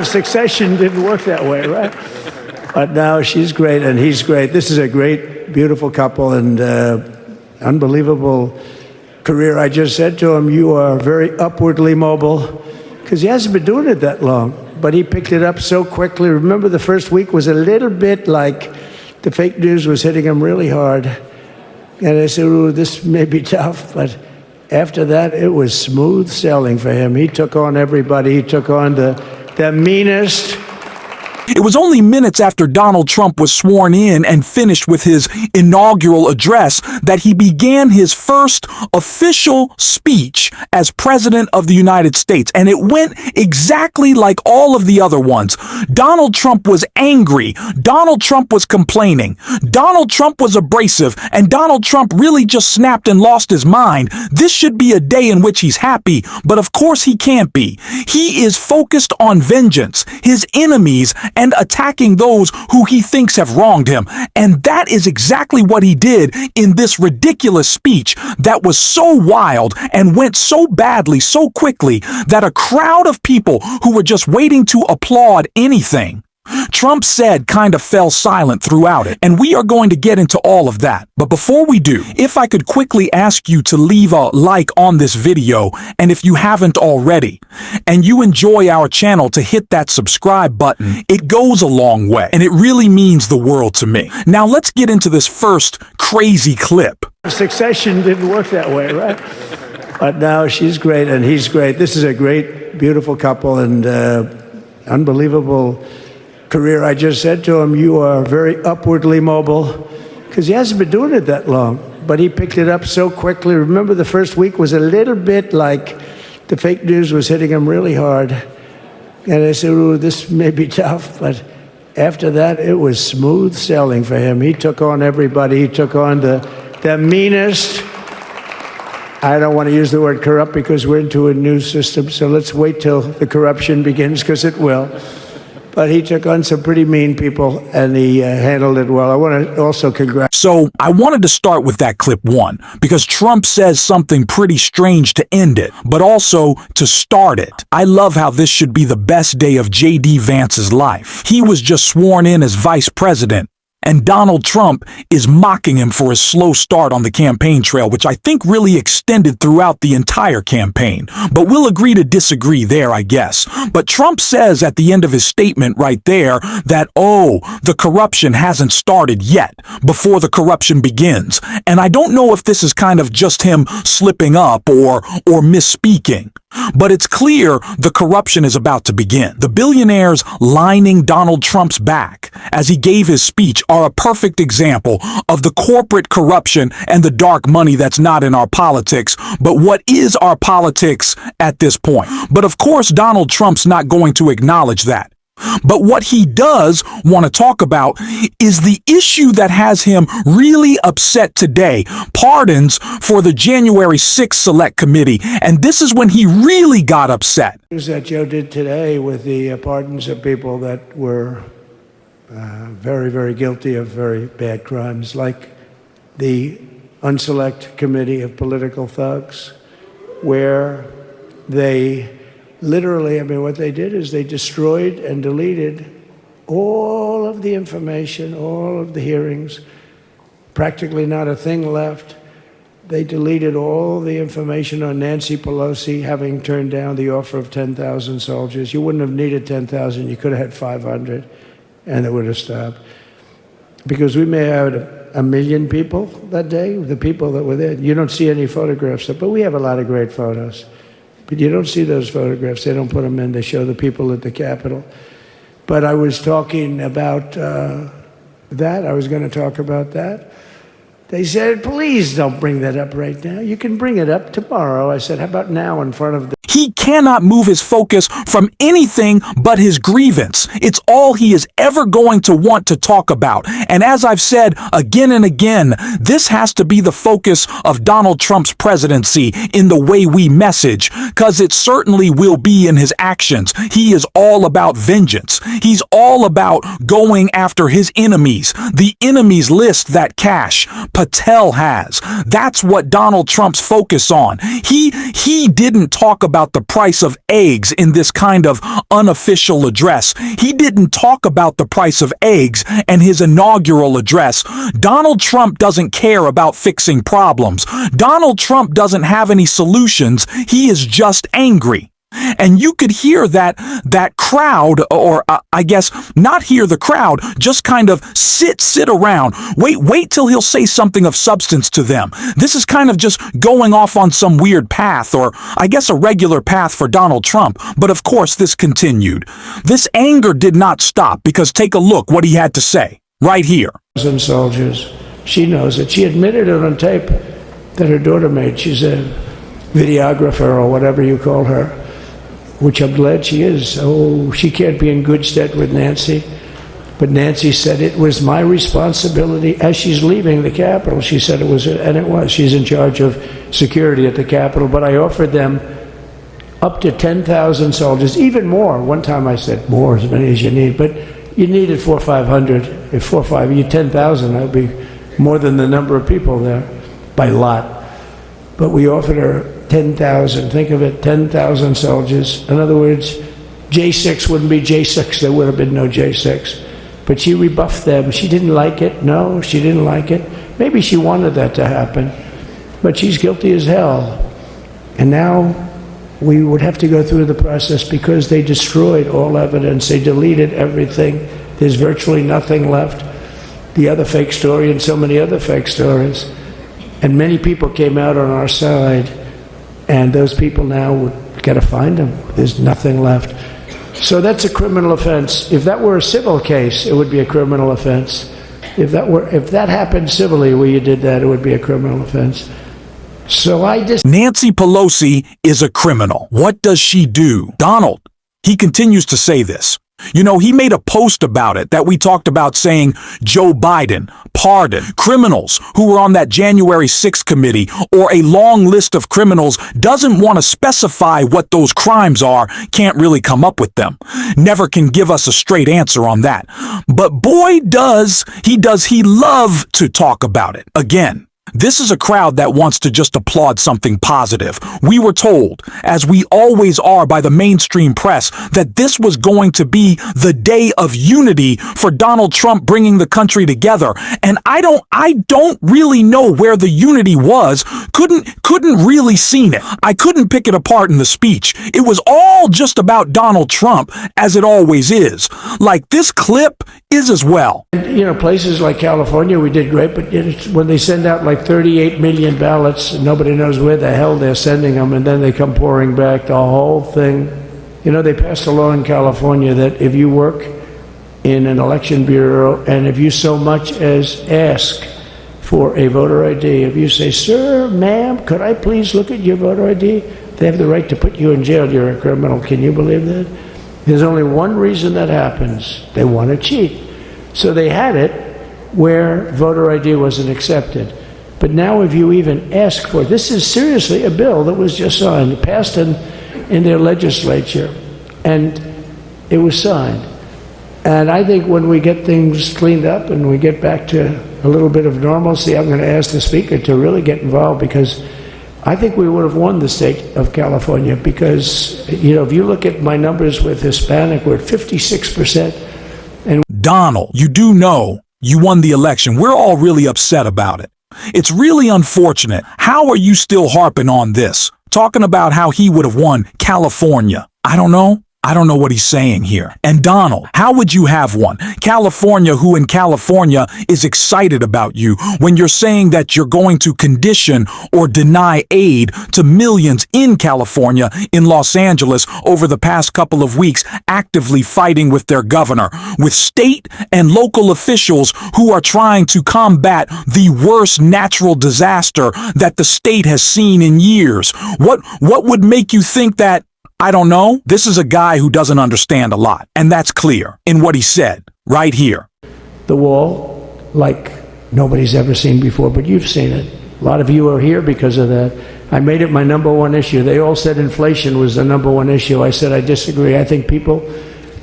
Succession didn't work that way, right? But now she's great and he's great. This is a great, beautiful couple and unbelievable career. I just said to him, you are very upwardly mobile, because he hasn't been doing it that long, but he picked it up so quickly. Remember, the first week was a little bit like the fake news was hitting him really hard. And I said, ooh, this may be tough, but after that, it was smooth sailing for him. He took on everybody. He took on the meanest. It was only minutes after Donald Trump was sworn in and finished with his inaugural address that he began his first official speech as President of the United States. And it went exactly like all of the other ones. Donald Trump was angry. Donald Trump was complaining. Donald Trump was abrasive. And Donald Trump really just snapped and lost his mind. This should be a day in which he's happy, but of course he can't be. He is focused on vengeance, his enemies, and attacking those who he thinks have wronged him. And that is exactly what he did in this ridiculous speech that was so wild and went so badly so quickly that a crowd of people who were just waiting to applaud anything Trump said kind of fell silent throughout it, and we are going to get into all of that. But before we do, if I could quickly ask you to leave a like on this video, and if you haven't already, and you enjoy our channel, to hit that subscribe button. It goes a long way, and it really means the world to me. Now let's get into this first crazy clip. Succession didn't work that way, right? But now she's great and he's great. This is a great, beautiful couple and unbelievable career. I just said to him, you are very upwardly mobile, because he hasn't been doing it that long, but he picked it up so quickly. Remember, the first week was a little bit like the fake news was hitting him really hard. And I said, ooh, this may be tough, but after that, it was smooth sailing for him. He took on everybody. He took on the meanest. I don't want to use the word corrupt because we're into a new system, so let's wait till the corruption begins, because it will. But he took on some pretty mean people, and he handled it well. I want to also congratulate. So I wanted to start with that clip one, because Trump says something pretty strange to end it, but also to start it. I love how this should be the best day of J.D. Vance's life. He was just sworn in as vice president, and Donald Trump is mocking him for his slow start on the campaign trail, which I think really extended throughout the entire campaign. But we'll agree to disagree there, I guess. But Trump says at the end of his statement right there that, oh, the corruption hasn't started yet, before the corruption begins. And I don't know if this is kind of just him slipping up or misspeaking. But it's clear the corruption is about to begin. The billionaires lining Donald Trump's back as he gave his speech are a perfect example of the corporate corruption and the dark money that's not in our politics, but what is our politics at this point. But of course, Donald Trump's not going to acknowledge that. But what he does want to talk about is the issue that has him really upset today: pardons for the January 6th Select Committee. And this is when he really got upset. That Joe did today with the pardons of people that were very, very guilty of very bad crimes, like the Unselect Committee of Political Thugs, where they literally, I mean, what they did is they destroyed and deleted all of the information, all of the hearings, practically not a thing left. They deleted all the information on Nancy Pelosi having turned down the offer of 10,000 soldiers. You wouldn't have needed 10,000. You could have had 500, and it would have stopped. Because we may have had 1 million people that day, the people that were there. You don't see any photographs, but we have a lot of great photos. But you don't see those photographs. They don't put them in. They show the people at the Capitol. But I was talking about that. I was going to talk about that. They said, please don't bring that up right now. You can bring it up tomorrow. I said, how about now in front of the... He cannot move his focus from anything but his grievance. It's all he is ever going to want to talk about. And as I've said again and again, this has to be the focus of Donald Trump's presidency in the way we message, because it certainly will be in his actions. He is all about vengeance. He's all about going after his enemies, the enemies list that Kash Patel has. That's what Donald Trump's focus on. He didn't talk about about the price of eggs in this kind of unofficial address. He didn't talk about the price of eggs and his inaugural address. Donald Trump doesn't care about fixing problems. Donald Trump doesn't have any solutions. He is just angry. And you could hear that crowd, or I guess not hear the crowd, just kind of sit around. Wait till he'll say something of substance to them. This is kind of just going off on some weird path, or I guess a regular path for Donald Trump. But of course, this continued. This anger did not stop, because take a look what he had to say right here. Soldiers. She knows it. She admitted it on tape that her daughter made. She's a videographer, or whatever you call her, which I'm glad she is. Oh, she can't be in good stead with Nancy. But Nancy said it was my responsibility as she's leaving the Capitol. She said it was, and it was. She's in charge of security at the Capitol. But I offered them up to 10,000 soldiers, even more. One time I said more, as many as you need. But you needed 400 or 500. If 4 or 5, you 10,000, that would be more than the number of people there by lot. But we offered her 10,000, think of it, 10,000 soldiers. In other words, J6 wouldn't be J6, there would have been no J6. But she rebuffed them. She didn't like it. No, she didn't like it. Maybe she wanted that to happen, but she's guilty as hell. And now we would have to go through the process because they destroyed all evidence. They deleted everything. There's virtually nothing left. The other fake story and so many other fake stories. And many people came out on our side. And those people now would got to find them. There's nothing left. So that's a criminal offense. If that were a civil case, it would be a criminal offense. If that happened civilly where you did that, it would be a criminal offense. So Nancy Pelosi is a criminal. What does she do? Donald, he continues to say this. You know, he made a post about it that we talked about, saying Joe Biden, pardon, criminals who were on that January 6th committee, or a long list of criminals, doesn't want to specify what those crimes are, can't really come up with them. Never can give us a straight answer on that. But boy, does he love to talk about it. Again, this is a crowd that wants to just applaud something positive. We were told, as we always are by the mainstream press, that this was going to be the day of unity for Donald Trump bringing the country together. And I don't really know where the unity was. Couldn't really seen it. I couldn't pick it apart in the speech. It was all just about Donald Trump, as it always is. Like this clip is as well. You know, places like California, we did great, but when they send out like 38 million ballots, nobody knows where the hell they're sending them, and then they come pouring back, the whole thing. You know, they passed a law in California that if you work in an election bureau, and if you so much as ask for a voter ID, if you say, sir, ma'am, could I please look at your voter ID? They have the right to put you in jail. You're a criminal. Can you believe that? There's only one reason that happens. They want to cheat. So they had it where voter ID wasn't accepted. But now if you even ask for it, this is seriously a bill that was just signed, passed in their legislature, and it was signed. And I think when we get things cleaned up and we get back to a little bit of normalcy, I'm going to ask the Speaker to really get involved, because I think we would have won the state of California, because, you know, if you look at my numbers with Hispanic, we're at 56%. And Donald, you do know you won the election. We're all really upset about it. It's really unfortunate. How are you still harping on this? Talking about how he would have won California. I don't know. I don't know what he's saying here. And Donald, how would you have one? California, who in California is excited about you, when you're saying that you're going to condition or deny aid to millions in California, in Los Angeles, over the past couple of weeks, actively fighting with their governor, with state and local officials who are trying to combat the worst natural disaster that the state has seen in years. What would make you think that? I don't know. This is a guy who doesn't understand a lot, and that's clear in what he said right here. The wall, like nobody's ever seen before, but you've seen it. A lot of you are here because of that. I made it my number one issue. They all said inflation was the number one issue. I said I disagree. I think people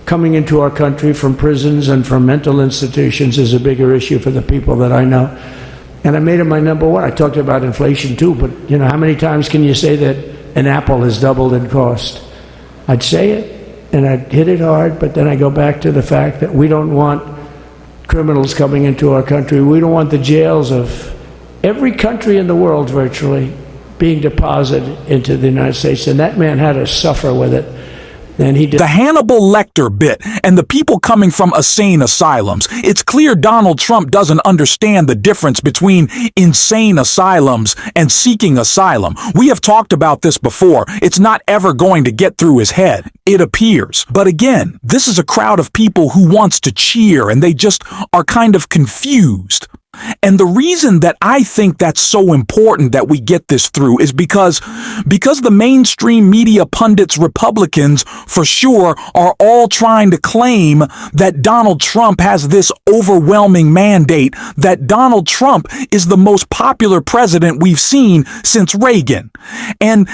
coming into our country from prisons and from mental institutions is a bigger issue for the people that I know. And I made it my number one. I talked about inflation too, but you know, how many times can you say that an apple has doubled in cost. I'd say it, and I'd hit it hard, but then I go back to the fact that we don't want criminals coming into our country. We don't want the jails of every country in the world virtually being deposited into the United States. And that man had to suffer with it. And he did. The Hannibal Lecter bit and the people coming from insane asylums. It's clear Donald Trump doesn't understand the difference between insane asylums and seeking asylum. We have talked about this before. It's not ever going to get through his head, it appears. But again, this is a crowd of people who wants to cheer, and they just are kind of confused. And the reason that I think that's so important that we get this through is because the mainstream media pundits, Republicans, for sure, are all trying to claim that Donald Trump has this overwhelming mandate, that Donald Trump is the most popular president we've seen since Reagan. And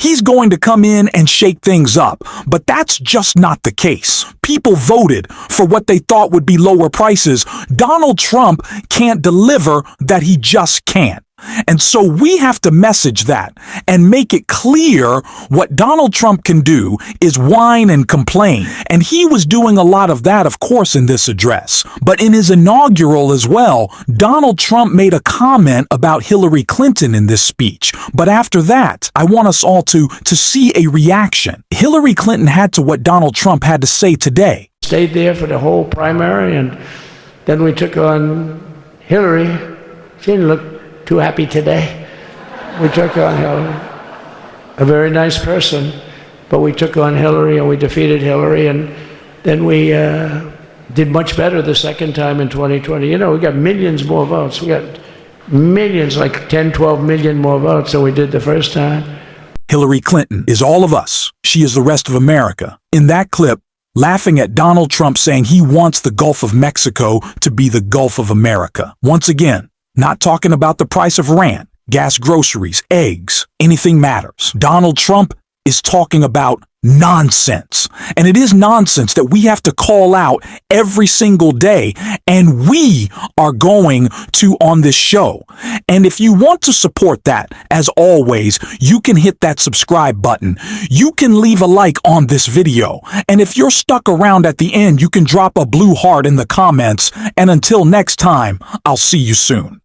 he's going to come in and shake things up. But that's just not the case. People voted for what they thought would be lower prices. Donald Trump can't deliver that, he just can't. And so we have to message that and make it clear what Donald Trump can do is whine and complain. And he was doing a lot of that, of course, in this address. But in his inaugural as well, Donald Trump made a comment about Hillary Clinton in this speech. But after that, I want us all to see a reaction. Hillary Clinton had to what Donald Trump had to say today. Stayed there for the whole primary, and then we took on Hillary. She didn't look too happy today. We took on Hillary, a very nice person, but we took on Hillary and we defeated Hillary, and then we did much better the second time in 2020. You know, we got millions more votes. We got millions, like 10, 12 million more votes than we did the first time. Hillary Clinton is all of us. She is the rest of America. In that clip, laughing at Donald Trump saying he wants the Gulf of Mexico to be the Gulf of America. Once again, not talking about the price of rent, gas, groceries, eggs, anything matters. Donald Trump is talking about nonsense. And it is nonsense that we have to call out every single day, and we are going to on this show. And if you want to support that, as always, you can hit that subscribe button. You can leave a like on this video. And if you're stuck around at the end, you can drop a blue heart in the comments. And until next time, I'll see you soon.